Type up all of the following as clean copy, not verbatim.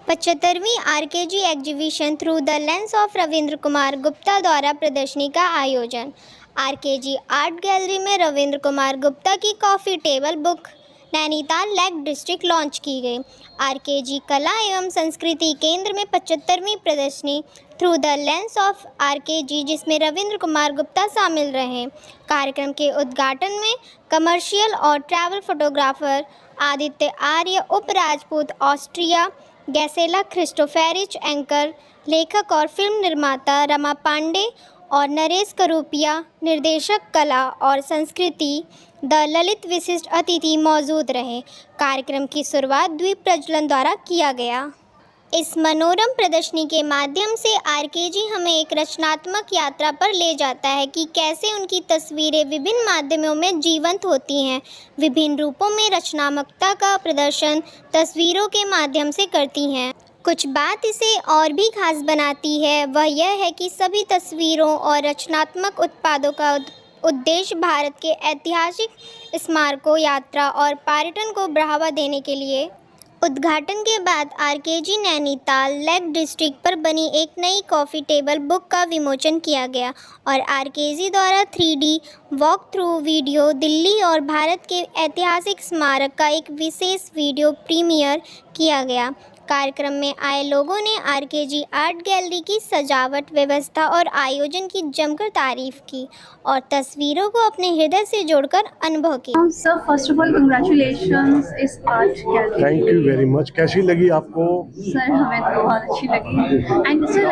75वीं RKG exhibition through the lens of Ravindra Kumar Gupta द्वारा प्रदर्शनी का आयोजन। आरकेजी आर्ट गैलरी में रविंद्र कुमार गुप्ता की coffee table book Nainital lake district launch की गई। आरकेजी कला एवं संस्कृति केंद्र में 75वीं प्रदर्शनी through the lens of RKG, जिसमें रविंद्र कुमार गुप्ता शामिल रहे। कार्यक्रम के उद्घाटन में कमर्शियल और ट्रैवल फोटोग्राफर आदित्य आर्य, उप राजपूत ऑस्ट्रिया, गैसेला क्रिस्टोफेरिच, एंकर, लेखक और फिल्म निर्माता रमा पांडे और नरेश करूपिया, निर्देशक कला और संस्कृति द ललित विशिष्ट अतिथि मौजूद रहे। कार्यक्रम की शुरुआत द्वीप प्रज्वलन द्वारा किया गया। इस मनोरम प्रदर्शनी के माध्यम से आरकेजी हमें एक रचनात्मक यात्रा पर ले जाता है कि कैसे उनकी तस्वीरें विभिन्न माध्यमों में जीवंत होती हैं। विभिन्न रूपों में रचनात्मकता का प्रदर्शन तस्वीरों के माध्यम से करती हैं। कुछ बात इसे और भी खास बनाती है, वह यह है कि सभी तस्वीरों और रचनात्मक उत्पादों का उद्देश्य भारत के ऐतिहासिक स्मारकों, यात्रा और पर्यटन को बढ़ावा देने के लिए। उद्घाटन के बाद आरकेजी नैनीताल लेक डिस्ट्रिक्ट पर बनी एक नई कॉफ़ी टेबल बुक का विमोचन किया गया और आरकेजी द्वारा 3D walk through video Delhi और भारत के ऐतिहासिक स्मारक का एक विशेष वीडियो प्रीमियर किया गया। कार्यक्रम में आए लोगों ने आरकेजी आर्ट गैलरी की सजावट, व्यवस्था और आयोजन की जमकर तारीफ की और तस्वीरों को अपने हृदय से जोड़कर अनुभव किया। Sir, first of all congratulations इस art gallery. Thank you very much. कैसी लगी आपको? सर, हमें तो बहुत अच्छी लगी। एंड सर,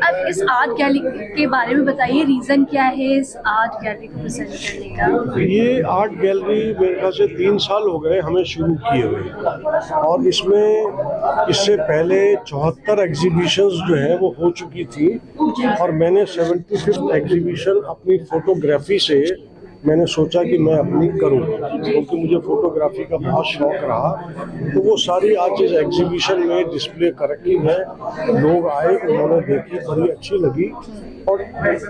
अब इस आर्ट गैलरी के बारे में बताइए, रीज़न क्या है इस आर्ट गैलरी को प्रेजेंट करने का? ये आर्ट गैलरी मेरे ख्याल से 3 साल हो गए हमें शुरू किए हुए, और इसमें इससे पहले 74 एग्जीबिशंस जो है वो हो चुकी थी, और मैंने 75th एग्जीबिशन अपनी फोटोग्राफी से मैंने सोचा कि मैं अपनी करूं, क्योंकि मुझे फोटोग्राफी का बहुत शौक रहा। तो वो सारी आज इस एग्जीबिशन में डिस्प्ले कर रखी है। लोग आए, उन्होंने देखी, बड़ी अच्छी लगी, और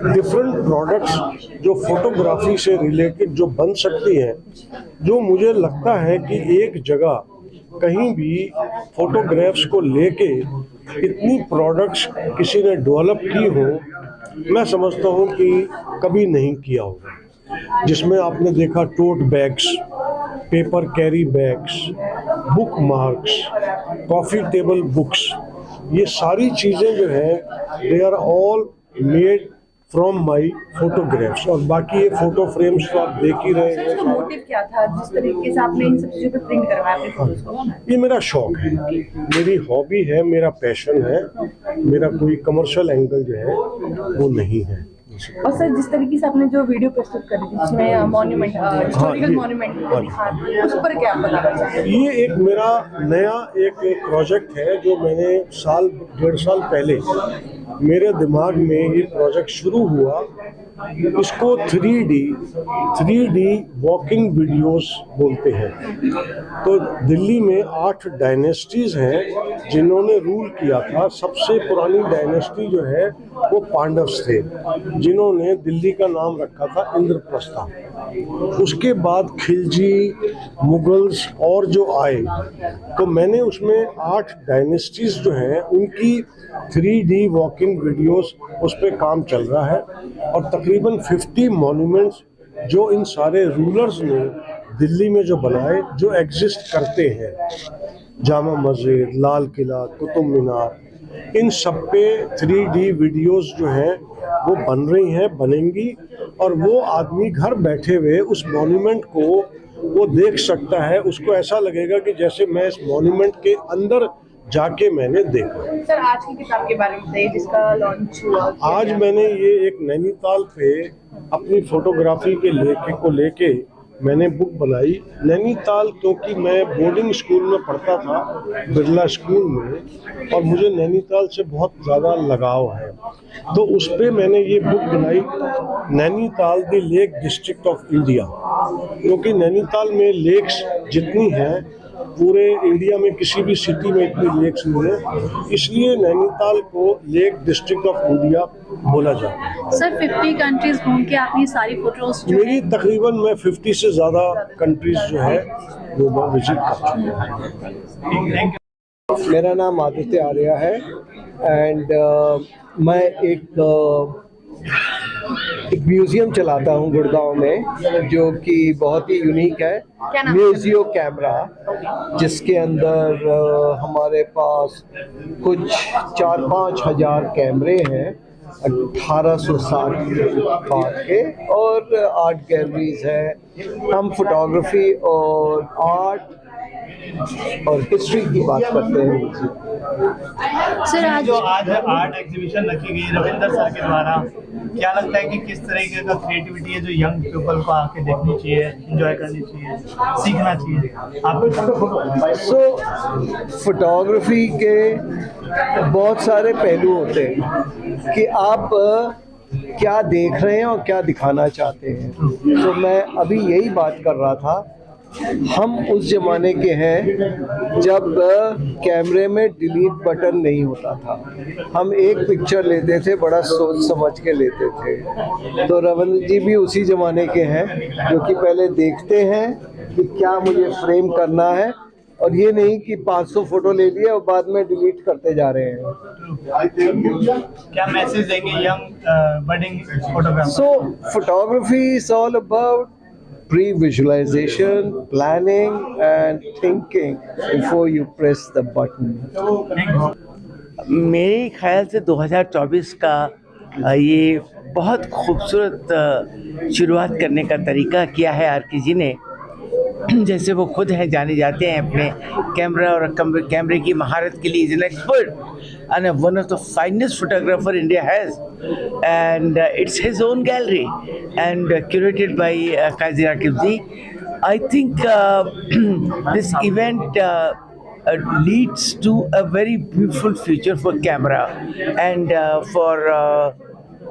डिफरेंट प्रोडक्ट्स जो फोटोग्राफी से रिलेटेड जो बन सकती हैं, जो मुझे लगता है कि एक जगह कहीं भी फोटोग्राफ्स को लेके इतनी प्रोडक्ट्स किसी ने डेवलप की हो, मैं समझता हूँ कि कभी नहीं किया होगा। जिसमें आपने देखा tote bags, paper carry bags, bookmarks, coffee table books, ये सारी चीज़ें जो है they are all made from my photographs. और बाकी ये फोटो फ्रेम्स तो आप देख ही रहे हैं। सर, मोटिव क्या था जिस तरीके से आपने इन सब चीज़ों पे प्रिंट करवाया अपने फोटोज को? ये मेरा शौक है, मेरी हॉबी है, मेरा पैशन है। मेरा कोई कमर्शियल एंगल जो है वो नहीं है। और सर, जिस तरीके से आपने जो वीडियो प्रस्तुत करी थी जिसमें मॉन्यूमेंट, हिस्टोरिकल मॉन्यूमेंट उस पर क्या बताना चाहेंगे? ये एक मेरा नया एक प्रोजेक्ट है जो मैंने 1.5 साल पहले मेरे दिमाग में ये प्रोजेक्ट शुरू हुआ। इसको 3D वॉकिंग वीडियोस बोलते हैं। तो दिल्ली में 8 डायनेस्टीज हैं जिन्होंने रूल किया था। सबसे पुरानी डायनेस्टी जो है वो पांडव्स थे, जिन्होंने दिल्ली का नाम रखा था इंद्रप्रस्था। उसके बाद खिलजी, मुगल्स और जो आए, तो मैंने उसमें 8 डायनेस्टीज जो हैं उनकी 3D वॉकिंग वीडियोस उस पर काम चल रहा है। और तकरीबन 50 मॉन्यूमेंट्स जो इन सारे रूलर्स ने दिल्ली में जो बनाए, जो एग्जिस्ट करते हैं, जामा मस्जिद, लाल किला, कुतुब मीनार, इन सब पे 3D वीडियोस जो हैं वो बन रही हैं, बनेंगी। और वो आदमी घर बैठे हुए उस मॉन्यूमेंट को वो देख सकता है। उसको ऐसा लगेगा कि जैसे मैं इस मॉन्यूमेंट के अंदर जाके मैंने देखा। सर, आज की किताब के बारे में बताइए जिसका लॉन्च हुआ। आज मैंने ये एक नैनीताल पे अपनी फोटोग्राफी के लेके मैंने बुक बनाई। नैनीताल, क्योंकि मैं बोर्डिंग स्कूल में पढ़ता था, बिरला स्कूल में, और मुझे नैनीताल से बहुत ज़्यादा लगाव है। तो उस पर मैंने ये बुक बनाई, Nainital the lake district of India. क्योंकि नैनीताल में लेक्स जितनी हैं पूरे इंडिया में किसी भी सिटी में इतनी लेक्स नहीं है, इसलिए नैनीताल को लेक डिस्ट्रिक्ट ऑफ इंडिया बोला जाता है। सर, 50 कंट्रीज घूम के आपने सारी फोटोज मेरी तकरीबन मैं 50 से ज़्यादा कंट्रीज जो है वो मैं विजिट कर चुका हूँ। मेरा नाम आदित्य आर्या है एंड मैं एक म्यूज़ियम चलाता हूँ गुड़गांव में, जो कि बहुत ही यूनिक है, म्यूजियो कैमरा, जिसके अंदर हमारे पास कुछ 4-5 हज़ार कैमरे हैं 1860 पार्ट के, और आर्ट गैलरीज है। हम फोटोग्राफी और आर्ट और हिस्ट्री की बात करते हैं। सर आज जो आज आर्ट एग्जीबिशन रखी गई रविंद्र सर के द्वारा, क्या लगता है कि किस तरीके का क्रिएटिविटी है जो यंग पीपल को आके देखनी चाहिए, एंजॉय करनी चाहिए, सीखना चाहिए? फोटोग्राफी के बहुत सारे पहलू होते हैं कि आप क्या देख रहे हैं और क्या दिखाना चाहते हैं। तो मैं अभी यही बात कर रहा था, हम उस ज़माने के हैं जब कैमरे में डिलीट बटन नहीं होता था। हम एक पिक्चर लेते थे, बड़ा सोच समझ के लेते थे। तो रविंद्र जी भी उसी ज़माने के हैं, जो कि पहले देखते हैं कि क्या मुझे फ्रेम करना है, और ये नहीं कि 500 फोटो ले लिए और बाद में डिलीट करते जा रहे हैं। क्या मैसेज देंगे young budding photographer? So photography is all about pre-visualization, planning and thinking before you press the button. मेरे ख्याल से 2024 का ये बहुत खूबसूरत शुरुआत करने का तरीका किया है आर.के. जी ने। जैसे वो खुद हैं जाने जाते हैं अपने कैमरा और कैमरे की महारत के लिए, is an expert and one of the finest photographer India has, and it's his own gallery and curated by Qazi Raqib ji. I think this event leads to a very beautiful future for camera, and for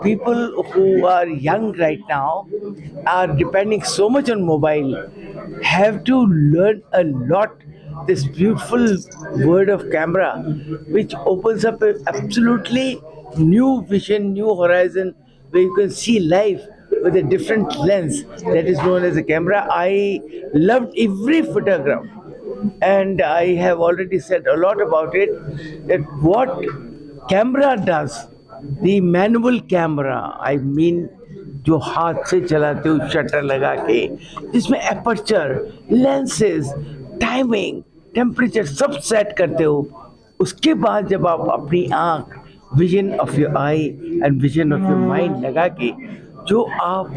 people who are young right now are depending so much on mobile, have to learn a lot this beautiful word of camera, which opens up an absolutely new vision, new horizon, where you can see life with a different lens that is known as a camera. I loved every photograph, and I have already said a lot about it, that what camera does, the manual camera, I mean जो हाथ से चलाते हो shutter लगा के, जिसमें aperture, lenses, timing, temperature सब set करते हो, उसके बाद जब आप अपनी आँख, vision of your I and vision of your mind लगा के जो आप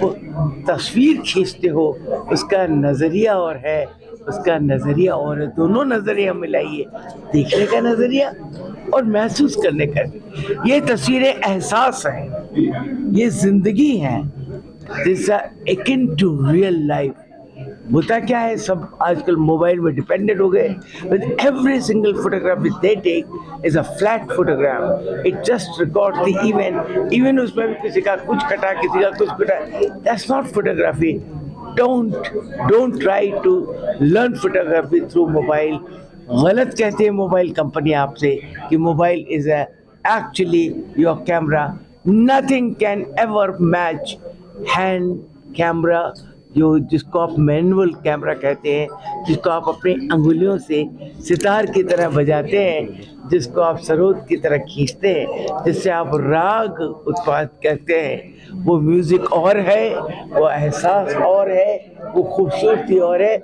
तस्वीर खींचते हो, उसका नज़रिया और है, उसका नज़रिया और है, दोनों नज़रिया मिलाइए, देखने का नज़रिया और महसूस करने का। ये तस्वीरें एहसास हैं, ये ज़िंदगी हैं, this are akin to real life. होता क्या है, सब आजकल मोबाइल में डिपेंडेंट हो गए। With every single photograph which they take is a flat photograph, it just record the event, even उसमें भी किसी का कुछ कटा, किसी का कुछ कटा, that's not photography. Don't try to learn photography through mobile. गलत कहते हैं मोबाइल कंपनी आपसे कि mobile is actually your camera. Nothing can ever match hand camera, जिसको आप मैनुअल कैमरा कहते हैं, जिसको आप अपनी अंगुलियों से सितार की तरह बजाते हैं, जिसको आप सरोद की तरह खींचते हैं, जिससे आप राग उत्पाद कहते हैं। वो म्यूज़िक और है, वो एहसास और है, वो खूबसूरती और है।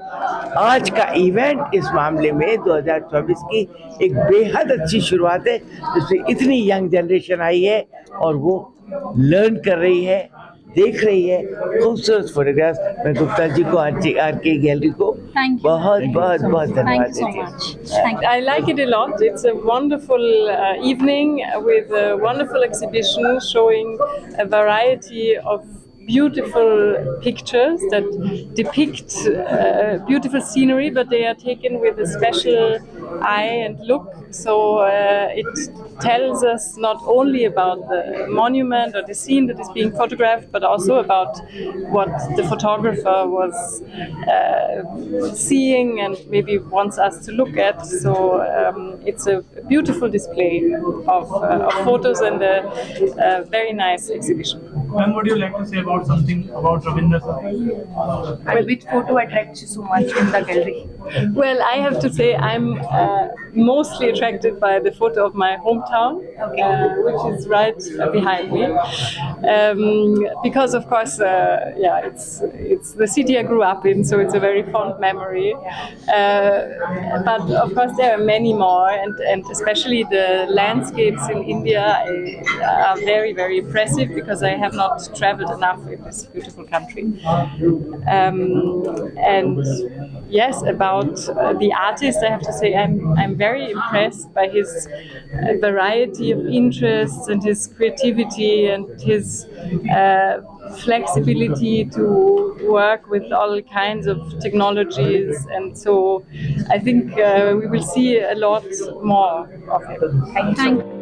आज का इवेंट इस मामले में 2024 की एक बेहद अच्छी शुरुआत है, जिसमें इतनी यंग जनरेशन आई है और वो लर्न कर रही है, देख रही है खूबसूरत फोटोग्राफ्स। मैं गुप्ता जी को, आर.के. गैलरी को बहुत धन्यवाद देती हूँ। I like it a lot. It's a wonderful evening with a wonderful exhibition showing a variety of beautiful pictures that depict beautiful scenery, but they are taken with a special eye and look. So it tells us not only about the monument or the scene that is being photographed, but also about what the photographer was seeing and maybe wants us to look at. So it's a beautiful display of photos and a very nice exhibition. Ma'am, would you like to say about something about Ravinder sir? And which photo attracts you so much in the gallery? Well, I have to say I'm mostly attracted by the photo of my hometown, which is right behind me, because of course, it's the city I grew up in, so it's a very fond memory. But of course, there are many more, and especially the landscapes in India are very, very impressive because I have not traveled enough in this beautiful country. And yes, about the artist, I have to say I'm very impressed by his variety of interests and his creativity and his flexibility to work with all kinds of technologies, and so I think we will see a lot more of him. Thank you.